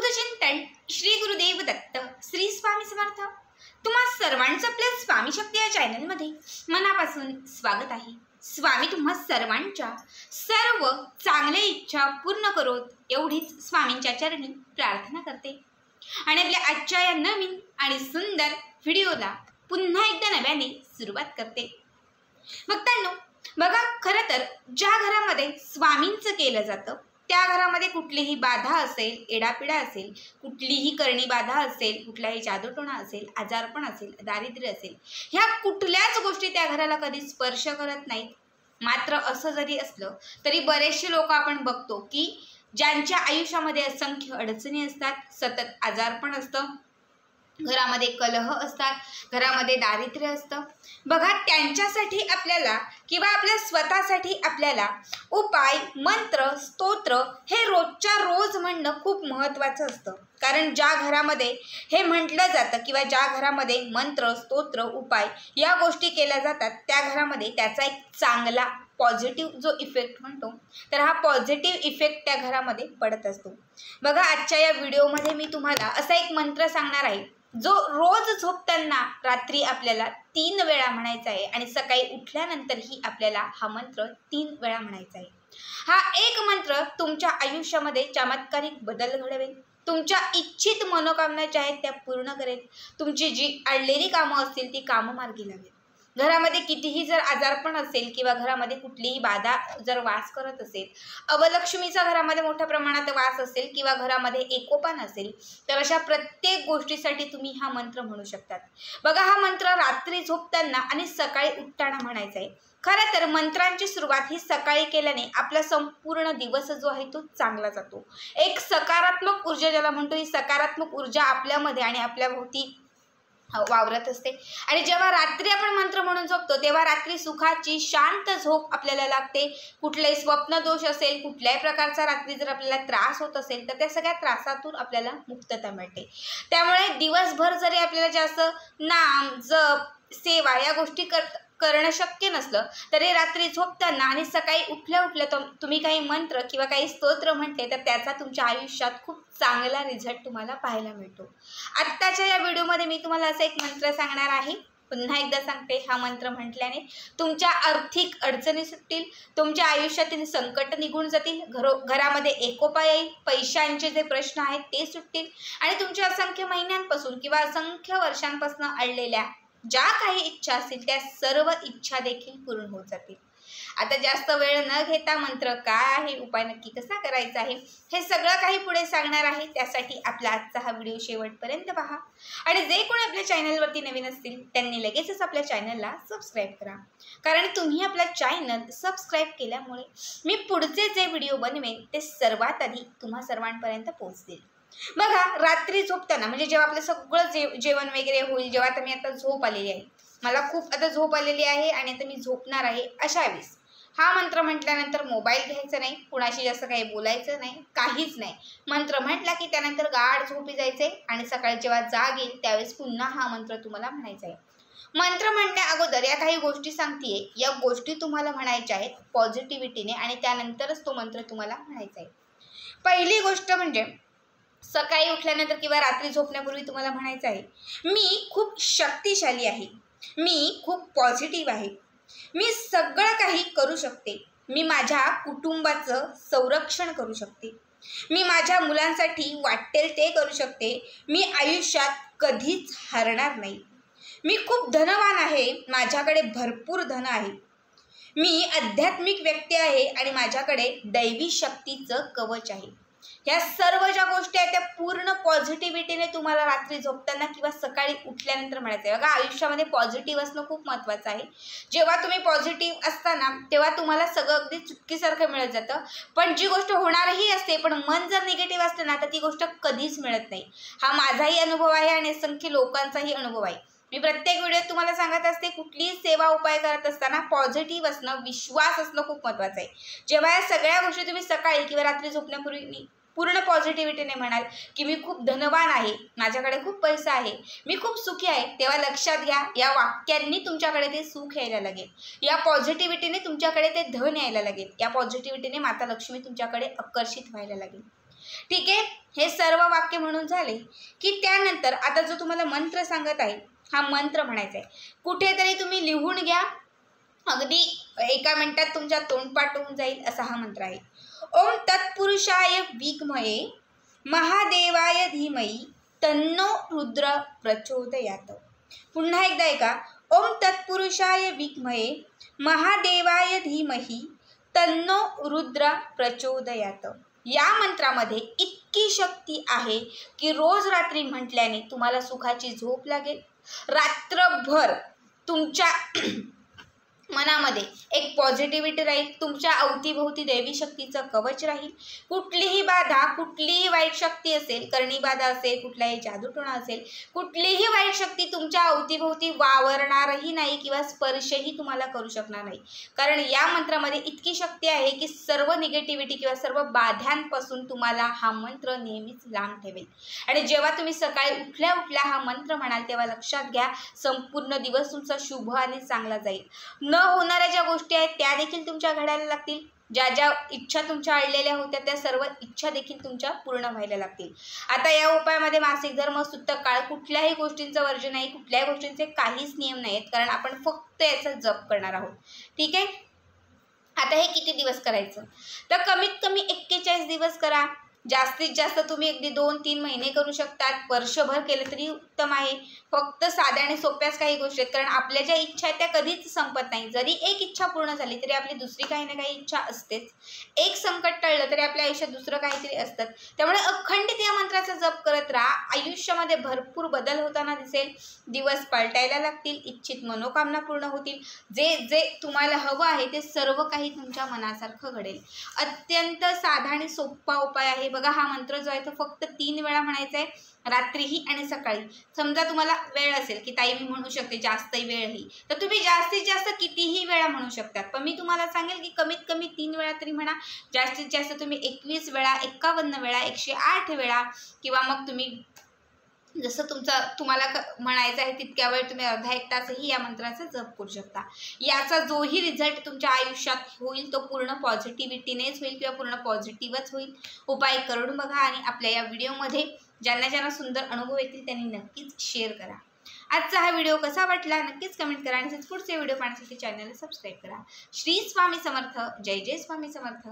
बोधचिंतन श्री गुरुदेव दत्त श्री स्वामी समर्थ। तुम्हा सर्वांचं आपल्या स्वामी शक्ती या चॅनलमध्ये मनापासून स्वागत आहे। स्वामी तुम्हा सर्वांच्या सर्व चांगल्या इच्छा पूर्ण करोत एवढीच स्वामींच्या चरणी प्रार्थना करते आणि आपल्या आजच्या या नवीन आणि सुंदर व्हिडिओला पुन्हा एकदा नव्याने सुरुवात करते। भक्तांनो, बघा, खरं तर ज्या घरामध्ये स्वामींचं केलं जातं त्या घरामध्ये कुठलीही बाधा असेल, एडापिडा असेल, कुठलीही करणी बाधा असेल, कुठलाही जादूटोणा असेल, आजारपण असेल, दारिद्र्य असेल, ह्या कुठल्याच गोष्टी त्या घराला कधी स्पर्श करत नाहीत। मात्र असं जरी असलं तरी बरेचसे लोक आपण बघतो की ज्यांच्या आयुष्यामध्ये असंख्य अडचणी असतात, सतत आजारपण असतं, घरामध्ये कलह असतात, घरामध्ये दारिद्र्य असतं। बघा, त्यांच्यासाठी आपल्याला किंवा आपल्या स्वतःसाठी आपल्याला उपाय, मंत्र, स्तोत्र हे रोजच्या रोज म्हणणं खूप महत्त्वाचं असतं। कारण ज्या घरामध्ये हे म्हटलं जातं किंवा ज्या घरामध्ये मंत्र, स्तोत्र, उपाय या गोष्टी केल्या जातात त्या घरामध्ये त्याचा एक चांगला पॉझिटिव्ह जो इफेक्ट म्हणतो तर हा पॉझिटिव्ह इफेक्ट त्या घरामध्ये पडत असतो। बघा, आजच्या या व्हिडिओमध्ये मी तुम्हाला असा एक मंत्र सांगणार आहे जो रोज झोपताना रात्री आपल्याला 3 वेळा म्हणायचा आहे आणि सकाळी उठल्यानंतरही आपल्याला हा मंत्र 3 वेळा म्हणायचा आहे। हा एक मंत्र तुमच्या आयुष्यामध्ये चमत्कारिक बदल घडवेल, तुमच्या इच्छित मनोकामना ज्या आहेत त्या पूर्ण करेल, तुमची जी अडलेली कामं असतील ती कामं मार्गी लावेल। घरामध्ये कितीही जर आजारपण असेल किंवा घरामध्ये कुठलीही बाधा जर वास करत असेल, अवलक्ष्मीचा घरामध्ये मोठ्या प्रमाणात वास असेल किंवा घरामध्ये एकोपा नसेल तर अशा प्रत्येक गोष्टीसाठी तुम्ही हा मंत्र म्हणू शकतात। बघा, हा मंत्र रात्री झोपताना आणि सकाळी उठताना म्हणायचा आहे। खरं तर मंत्रांची सुरुवात ही सकाळी केल्याने आपला संपूर्ण दिवस जो आहे तो चांगला जातो। एक सकारात्मक ऊर्जा ज्याला म्हणतो, ही सकारात्मक ऊर्जा आपल्यामध्ये आणि आपल्या भोवती वावरत असते आणि जेव्हा रात्री आपण मंत्र म्हणून झोपतो तेव्हा रात्री सुखाची शांत झोप आपल्याला लागते। कुठलाही स्वप्न दोष असेल, कुठल्याही प्रकारचा रात्री जर आपल्याला त्रास होत असेल तर त्या सगळ्या त्रासातून आपल्याला मुक्तता मिळते। त्यामुळे दिवसभर जरी आपल्याला जास्त नाम, जप, सेवा या गोष्टी करणं शक्य नसलं तरी रात्री झोपताना आणि सकाळी उठल्या तुम्ही काही मंत्र किंवा काही स्तोत्र म्हटले तर त्याचा तुमच्या आयुष्यात खूप चांगला रिझल्ट तुम्हाला पाहायला मिळतो। आत्ताच्या या व्हिडिओमध्ये मी तुम्हाला असा एक मंत्र सांगणार आहे। पुन्हा एकदा सांगते, हा मंत्र म्हटल्याने तुमच्या आर्थिक अडचणी सुटतील, तुमच्या आयुष्यातील संकट निघून जातील, घरामध्ये एकोपा येईल, पैशांचे जे प्रश्न आहेत ते सुटतील आणि तुमच्या असंख्य महिन्यांपासून किंवा असंख्य वर्षांपासून अडलेल्या ज्या काही इच्छा असतील त्या सर्व इच्छा देखील पूर्ण होत जातील। आता जास्त वेळ न घेता मंत्र काय आहे, उपाय नक्की कसा करायचा आहे हे सगळं काही पुढे सांगणार आहे। त्यासाठी आपला आजचा हा व्हिडिओ शेवटपर्यंत पहा आणि जे कोणी आपल्या चॅनलवरती नवीन असतील त्यांनी लगेचच आपल्या चॅनलला सबस्क्राईब करा। कारण तुम्ही आपला चॅनल सबस्क्राईब केल्यामुळे मी पुढचे जे व्हिडिओ बनवेन ते सर्वात आधी तुम्हा सर्वांपर्यंत पोहोचतील। बघा, रात्री झोपताना म्हणजे जेव्हा आपलं सगळं जेवण वगैरे होईल, जेव्हा आता मी आता झोप आलेली आहे, मला खूप आता झोप आलेली आहे आणि आता मी झोपणार आहे, अशा वेळेस हा मंत्र म्हटल्यानंतर मोबाईल घ्यायचा नाही, कुणाशी जास्त काही बोलायचं नाही, काहीच नाही। मंत्र म्हटला की त्यानंतर गाढ झोपी जायचे आणि सकाळी जेव्हा जाग येईल त्यावेळेस पुन्हा हा मंत्र तुम्हाला म्हणायचा आहे। मंत्र म्हणण्या अगोदर या काही गोष्टी सांगतेय, या गोष्टी तुम्हाला म्हणायच्या आहेत पॉझिटिव्हिटीने आणि त्यानंतरच तो मंत्र तुम्हाला म्हणायचा आहे। पहिली गोष्ट म्हणजे सकाळी उठल्यानंतर किंवा रात्री झोपण्यापूर्वी तुम्हाला म्हणायचं आहे, मी खूप शक्तिशाली आहे, मी खूप पॉझिटिव्ह आहे, मी सगळं काही करू शकते, मी माझ्या कुटुंबाचं संरक्षण करू शकते, मी माझ्या मुलांसाठी वाटेल ते करू शकते, मी आयुष्यात कधीच हारणार नाही, मी खूप धनवान आहे, माझ्याकडे भरपूर धन आहे, मी आध्यात्मिक व्यक्ती आहे आणि माझ्याकडे दैवी शक्तीचं कवच आहे। ह्या सर्व ज्या गोष्टी आहेत त्या पूर्ण पॉझिटिव्हिटीने तुम्हाला रात्री झोपताना किंवा सकाळी उठल्यानंतर म्हणायचं आहे। बघा, आयुष्यामध्ये पॉझिटिव्ह असणं खूप महत्त्वाचं आहे। जेव्हा तुम्ही पॉझिटिव्ह असताना तेव्हा तुम्हाला सगळं अगदी चुटकीसारखं मिळत जातं, पण जी गोष्ट होणारही असते पण मन जर निगेटिव्ह असलं ना तर ती गोष्ट कधीच मिळत नाही। हा माझाही अनुभव आहे आणि असंख्य लोकांचाही अनुभव आहे। मी प्रत्येक व्हिडिओत तुम्हाला सांगत असते, कुठलीही सेवा उपाय करत असताना पॉझिटिव्ह असणं, विश्वास असणं खूप महत्त्वाचं आहे। जेव्हा या सगळ्या गोष्टी तुम्ही सकाळी किंवा रात्री झोपण्यापूर्वी पूर्ण पॉझिटिव्हिटीने म्हणाल की मी खूप धनवान आहे, माझ्याकडे खूप पैसा आहे, मी खूप सुखी आहे, तेव्हा लक्षात घ्या या वाक्यांनी तुमच्याकडे ते सुख यायला लागेल, या पॉझिटिव्हिटीने तुमच्याकडे ते धन यायला लागेल, या पॉझिटिव्हिटीने माता लक्ष्मी तुमच्याकडे आकर्षित व्हायला लागेल। ठीक आहे, हे सर्व वाक्य म्हणून झाले की त्यानंतर आता जो तुम्हाला मंत्र सांगत आहे हा मंत्र म्हणायचा आहे. कुठेतरी तुम्ही लिहून घ्या, अगदी 1 मिनिटात तुमच्या तोंडपाठ होऊन जाईल असा हा मंत्र आहे. ओम तत्पुरुषाय विद्महे महादेवाय धीमहि तन्नो रुद्र प्रचोदयात. पुन्हा एकदा ऐका. ओम तत्पुरुषाय विद्महे महादेवाय धीमहि तन्नो रुद्र प्रचोदयात. या मंत्रामध्ये इतकी शक्ती आहे की रोज रात्री म्हटल्याने तुम्हाला सुखाची झोप लागेल. रात्रभर तुमच्या मनामध्ये एक पॉझिटिव्हिटी राहील, तुमच्या अवतीभोवती दैवी शक्तीचं कवच राहील. कुठलीही बाधा, कुठलीही वाईट शक्ती असेल, करणी बाधा असेल, कुठलाही जादूटोणा असेल, कुठलीही वाईट शक्ती तुमच्या अवतीभोवती वावरणारही नाही किंवा स्पर्शही तुम्हाला करू शकणार नाही. कारण या मंत्रामध्ये इतकी शक्ती आहे की सर्व निगेटिव्हिटी किंवा सर्व बाधांपासून तुम्हाला हा मंत्र नेहमीच लांब ठेवेल. आणि जेव्हा तुम्ही सकाळी उठल्या उठल्या हा मंत्र म्हणाल तेव्हा लक्षात घ्या, संपूर्ण दिवस तुमचा शुभ आणि चांगला जाईल. न होणाऱ्या ज्या गोष्टी आहेत त्या देखील तुमच्या घडायला लागतील. ज्या ज्या इच्छा तुमच्या अडलेल्या होत्या त्या सर्व इच्छा देखील तुमच्या पूर्ण व्हायला लागतील. आता या उपायामध्ये मासिक धर्म, सुतक काळ, कुठल्याही गोष्टींचं वर्जन नाही, कुठल्याही गोष्टींचे काहीच नियम नाहीत, कारण आपण फक्त याचा जप करणार आहोत. ठीक आहे. आता हे किती दिवस करायचं, तर कमीत कमी 41 दिवस करा. जास्तीत जास्त तुम्ही अगदी 2-3 महिने करू शकतात. वर्षभर केलं तरी उत्तम आहे. फक्त साध्या आणि सोप्याच काही गोष्टी आहेत, कारण आपल्या ज्या इच्छा आहेत त्या कधीच संपत नाही. जरी एक इच्छा पूर्ण झाली तरी आपली दुसरी काही ना काही इच्छा असतेच. एक संकट टळलं तरी आपल्या आयुष्यात दुसरं काहीतरी असतं. त्यामुळे अखंडित या मंत्राचा जप करत राहा. आयुष्यामध्ये भरपूर बदल होताना दिसेल. दिवस पलटायला लागतील, इच्छित मनोकामना पूर्ण होतील. जे जे तुम्हाला हवं आहे ते सर्व काही तुमच्या मनासारखं घडेल. अत्यंत साधा आणि सोपा उपाय आहे. बघा, हा मंत्र जो आहे तो फक्त 3 वेळा म्हणायचा आहे, रात्रीही आणि सकाळी. समजा तुम्हाला वेळ असेल की ताई मी म्हणू शकते जास्तही वेळही, तर तुम्ही जास्तीत जास्त कितीही वेळा म्हणू शकतात. पण मी तुम्हाला सांगेल की कमीत कमी 3 वेळा तरी म्हणा. जास्तीत जास्त तुम्ही 21 वेळा, 51 वेळा, 108 वेळा, किंवा मग तुम्ही जसं तुम्हाला म्हणायचं आहे तितक्या वेळ तुम्ही अर्धा 1 तासही या मंत्राचा जप करू शकता. याचा जोही रिझल्ट तुमच्या आयुष्यात होईल तो पूर्ण पॉझिटिव्हिटीनेच होईल किंवा पूर्ण पॉझिटिव्हच होईल. उपाय करून बघा आणि आपल्या या व्हिडिओमध्ये ज्यांना ज्यांना सुंदर अनुभव येतील त्यांनी नक्कीच शेअर करा. आजचा हा व्हिडिओ कसा वाटला नक्कीच कमेंट करा आणि पुढचे व्हिडिओ पाहण्यासाठी चॅनलला सबस्क्राईब करा. श्री स्वामी समर्थ. जय जय स्वामी समर्थ.